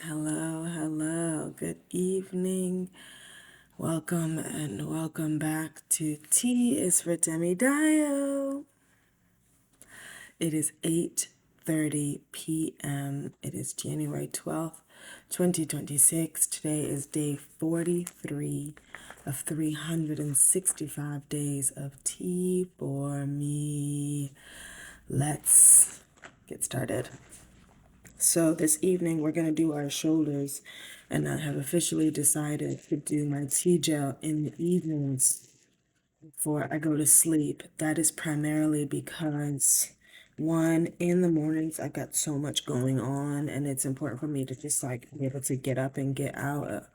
Hello, hello. Good evening. Welcome and welcome back to T is for Temidayo. It is 8:30 p.m. It is January 12th, 2026. Today is day 43 of 365 days of tea for me. Let's get started. So this evening we're going to do our shoulders, and I have officially decided to do my tea gel in the evenings before I go to sleep. That is primarily because one, in the mornings I got so much going on, and it's important for me to just like be able to get up and get out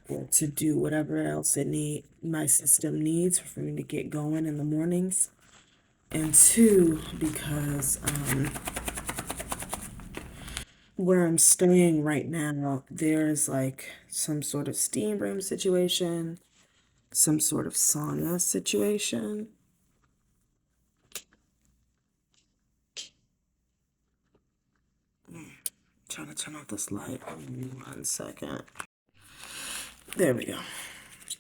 or to do whatever else my system needs for me to get going in the mornings. And two, because where I'm staying right now, there's like some sort of steam room situation, some sort of sauna situation. Trying to turn off this light. 1 second. There we go.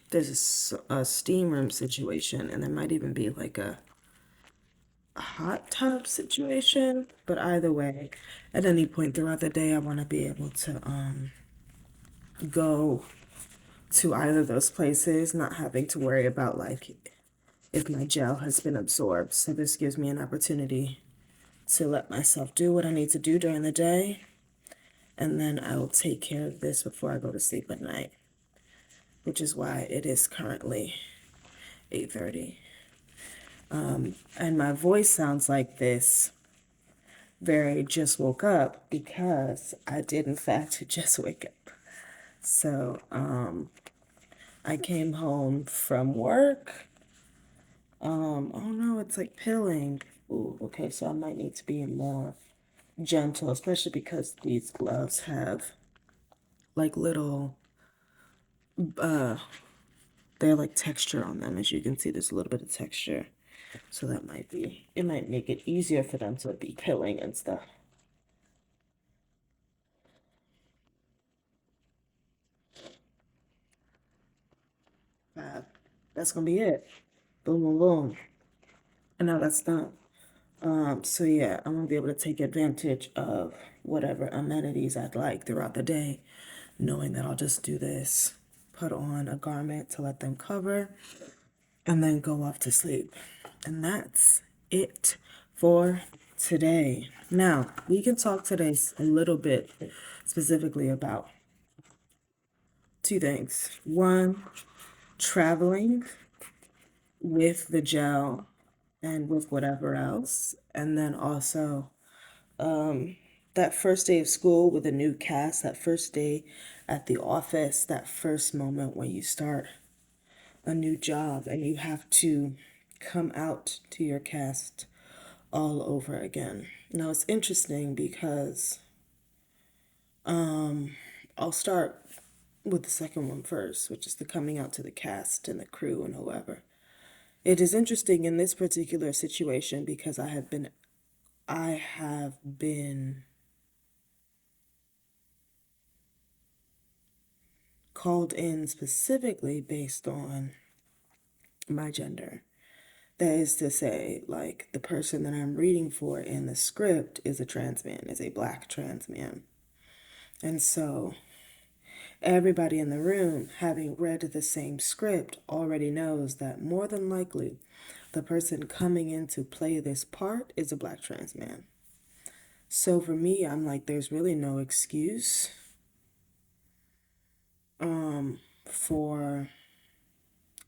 There's a steam room situation, and there might even be like a hot tub situation. But either way, at any point throughout the day, I want to be able to go to either of those places, not having to worry about like if my gel has been absorbed. So this gives me an opportunity to let myself do what I need to do during the day, and then I will take care of this before I go to sleep at night, which is why it is currently 8:30. And my voice sounds like this very just woke up because I did in fact just wake up. So I came home from work. Oh no, it's like pilling. Ooh, okay, so I might need to be more gentle, especially because these gloves have like little, they're like texture on them. As you can see, there's a little bit of texture. So it might make it easier for them to be pilling and stuff. That's gonna be it. Boom, boom, boom. And now that's done. So yeah, I'm gonna be able to take advantage of whatever amenities I'd like throughout the day, knowing that I'll just do this, put on a garment to let them cover, and then go off to sleep. And that's it for today. Now, we can talk today a little bit specifically about two things. One, traveling with the gel and with whatever else. And then also that first day of school with a new cast, that first day at the office, that first moment when you start a new job and you have to come out to your cast all over again. Now it's interesting because I'll start with the second one first, which is the coming out to the cast and the crew and whoever. It is interesting in this particular situation because I have been called in specifically based on my gender. That is to say, like, the person that I'm reading for in the script is a trans man, is a black trans man. And so everybody in the room, having read the same script, already knows that more than likely the person coming in to play this part is a black trans man. So for me, I'm like, there's really no excuse for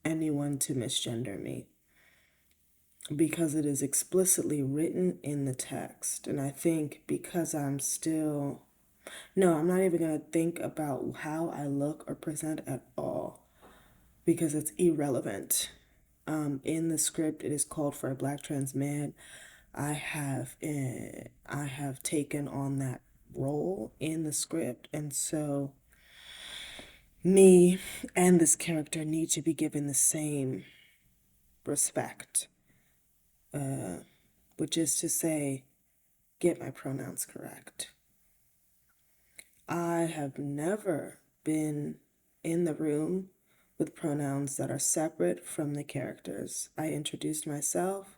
anyone to misgender me because it is explicitly written in the text. And I think because no, I'm not even going to think about how I look or present at all because it's irrelevant. In the script, it is called for a black trans man. I have taken on that role in the script, and so me and this character need to be given the same respect, which is to say, get my pronouns correct. I have never been in the room with pronouns that are separate from the characters. I introduced myself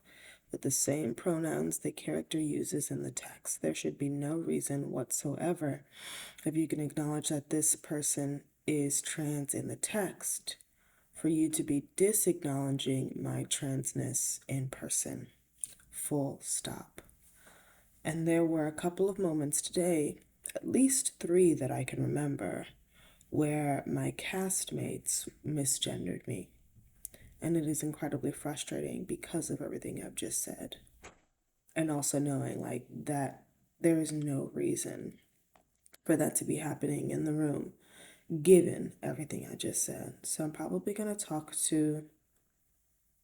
with the same pronouns the character uses in the text. There should be no reason whatsoever, if you can acknowledge that this person is trans in the text, for you to be disacknowledging my transness in person. Full stop. And there were a couple of moments today, at least 3 that I can remember, where my castmates misgendered me. And it is incredibly frustrating because of everything I've just said. And also knowing like that there is no reason for that to be happening in the room, given everything I just said. So I'm probably going to talk to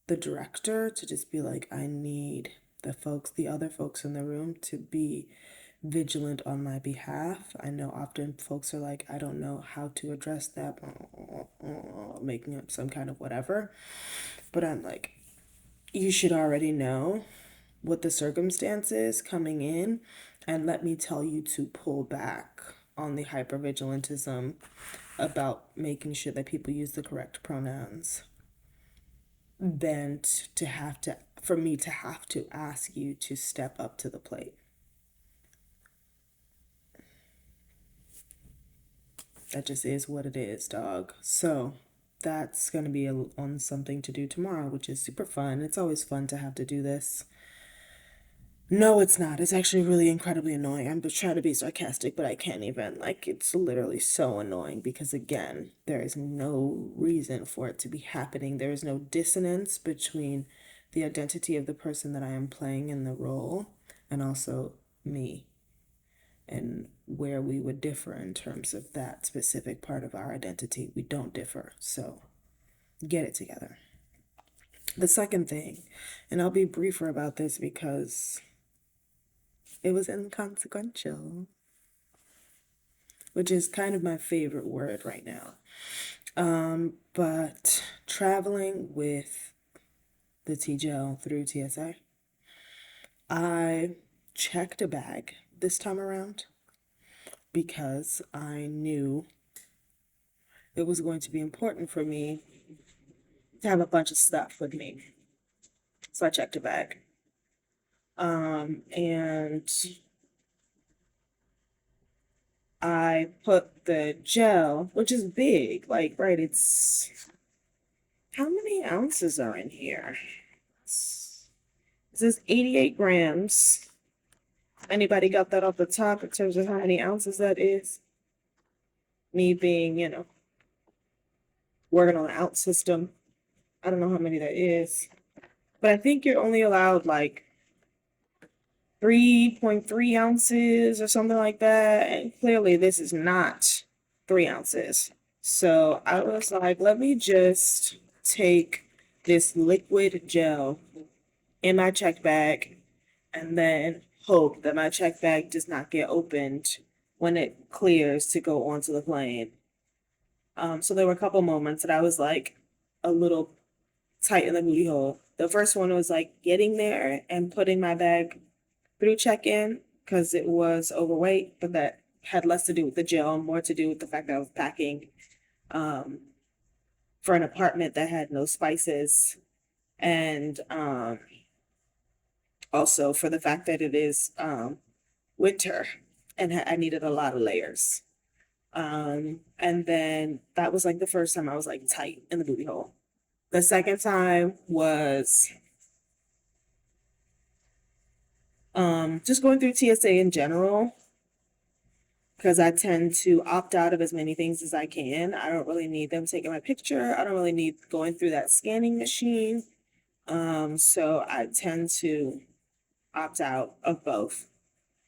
the director to just be like, I need the other folks in the room to be vigilant on my behalf. I know often folks are like, I don't know how to address that, making up some kind of whatever. But I'm like, you should already know what the circumstances coming in, and let me tell you to pull back on the hypervigilantism about making sure that people use the correct pronouns than to have to for me to have to ask you to step up to the plate. That just is what it is, dog. So that's going to be on something to do tomorrow, which is super fun. It's always fun to have to do this. No, it's not. It's actually really incredibly annoying. I'm just trying to be sarcastic, but I can't even. Like, it's literally so annoying because, again, there is no reason for it to be happening. There is no dissonance between the identity of the person that I am playing in the role and also me, and where we would differ in terms of that specific part of our identity. We don't differ. So get it together. The second thing, and I'll be briefer about this because it was inconsequential, which is kind of my favorite word right now. But traveling with the TGL through TSA, I checked a bag this time around because I knew it was going to be important for me to have a bunch of stuff with me. So I checked a bag. And I put the gel, which is big, like, right, it's, how many ounces are in here? This is 88 grams. Anybody got that off the top in terms of how many ounces that is? Me being, working on an ounce system. I don't know how many that is. But I think you're only allowed like 3.3 ounces or something like that. And clearly this is not 3 ounces. So I was like, let me just take this liquid gel in my check bag and then hope that my check bag does not get opened when it clears to go onto the plane. So there were a couple moments that I was like a little tight in the booty hole. The first one was like getting there and putting my bag through check-in because it was overweight, but that had less to do with the gel, more to do with the fact that I was packing for an apartment that had no spices, and also for the fact that it is winter and I needed a lot of layers. And then that was like the first time I was like tight in the booty hole. The second time was just going through TSA in general, because I tend to opt out of as many things as I can. I don't really need them taking my picture. I don't really need going through that scanning machine. So I tend to opt out of both.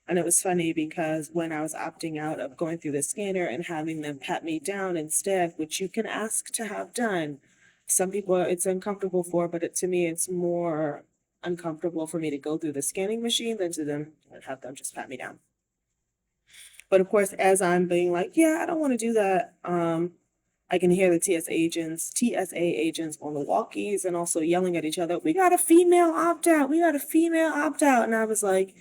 And it was funny because when I was opting out of going through the scanner and having them pat me down instead, which you can ask to have done, some people it's uncomfortable for, but to me, it's more uncomfortable for me to go through the scanning machine than to them have them just pat me down. But of course, as I'm being like, yeah, I don't want to do that. I can hear the TSA agents on the walkies and also yelling at each other. We got a female opt out. We got a female opt out. And I was like,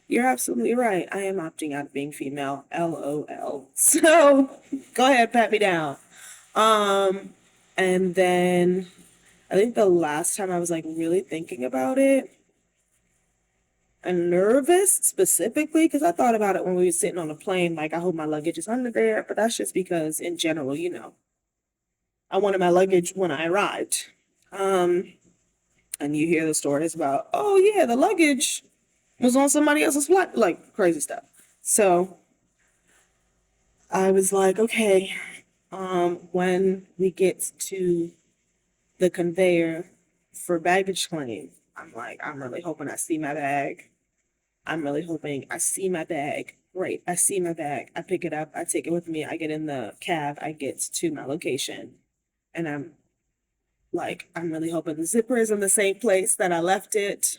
You're absolutely right. I am opting out of being female. LOL. So go ahead, pat me down. Um, and then I think the last time I was like really thinking about it and nervous specifically, because I thought about it when we were sitting on the plane, like I hope my luggage is under there, but that's just because in general, I wanted my luggage when I arrived. Um, and you hear the stories about, oh yeah, the luggage was on somebody else's flight, like crazy stuff. So I was like, okay, when we get to the conveyor for baggage claim, I'm like, I'm really hoping I see my bag. I'm really hoping I see my bag. Great, I see my bag. I pick it up, I take it with me, I get in the cab, I get to my location, and I'm like, I'm really hoping the zipper is in the same place that I left it.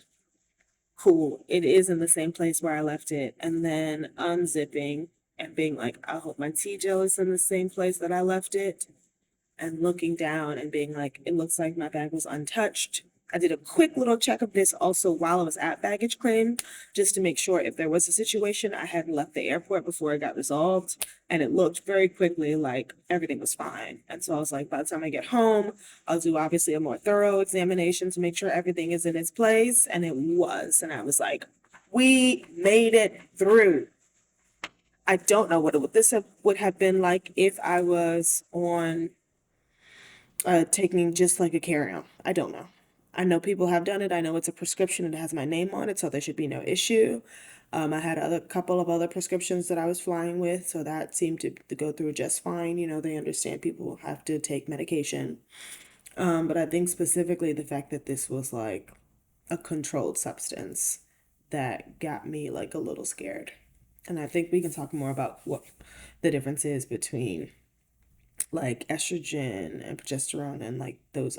Cool, it is in the same place where I left it. And then unzipping and being like, I hope my tea gel is in the same place that I left it. And looking down and being like, it looks like my bag was untouched. I did a quick little check of this also while I was at baggage claim, just to make sure if there was a situation, I hadn't left the airport before it got resolved. And it looked very quickly like everything was fine. And so I was like, by the time I get home, I'll do obviously a more thorough examination to make sure everything is in its place. And it was. And I was like, we made it through. I don't know what would have been like if I was on taking just like a carry-on. I don't know. I know people have done it. I know it's a prescription and it has my name on it, so there should be no issue. I had a couple of other prescriptions that I was flying with, so that seemed to go through just fine. They understand people have to take medication. But I think specifically the fact that this was like a controlled substance that got me like a little scared. And I think we can talk more about what the difference is between like estrogen and progesterone and like those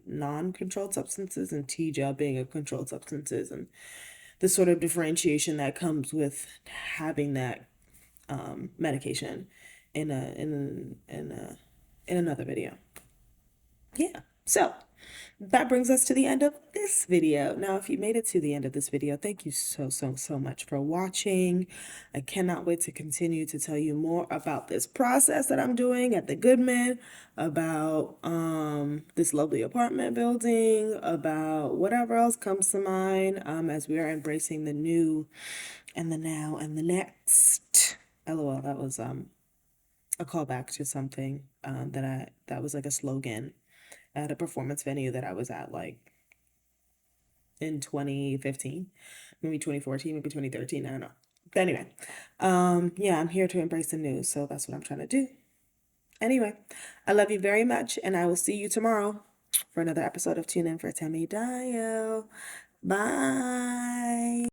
non-controlled substances and T-gel being a controlled substances and the sort of differentiation that comes with having that medication in another video. Yeah. So that brings us to the end of this video. Now, if you made it to the end of this video, thank you so much for watching. I cannot wait to continue to tell you more about this process that I'm doing at the Goodman, about this lovely apartment building, about whatever else comes to mind as we are embracing the new and the now and the next. LOL, that was a callback to something that was like a slogan at a performance venue that I was at like in 2015, maybe 2014, maybe 2013. I don't know. But anyway, yeah, I'm here to embrace the news. So that's what I'm trying to do. Anyway, I love you very much. And I will see you tomorrow for another episode of Tune In for Temidayo. Bye.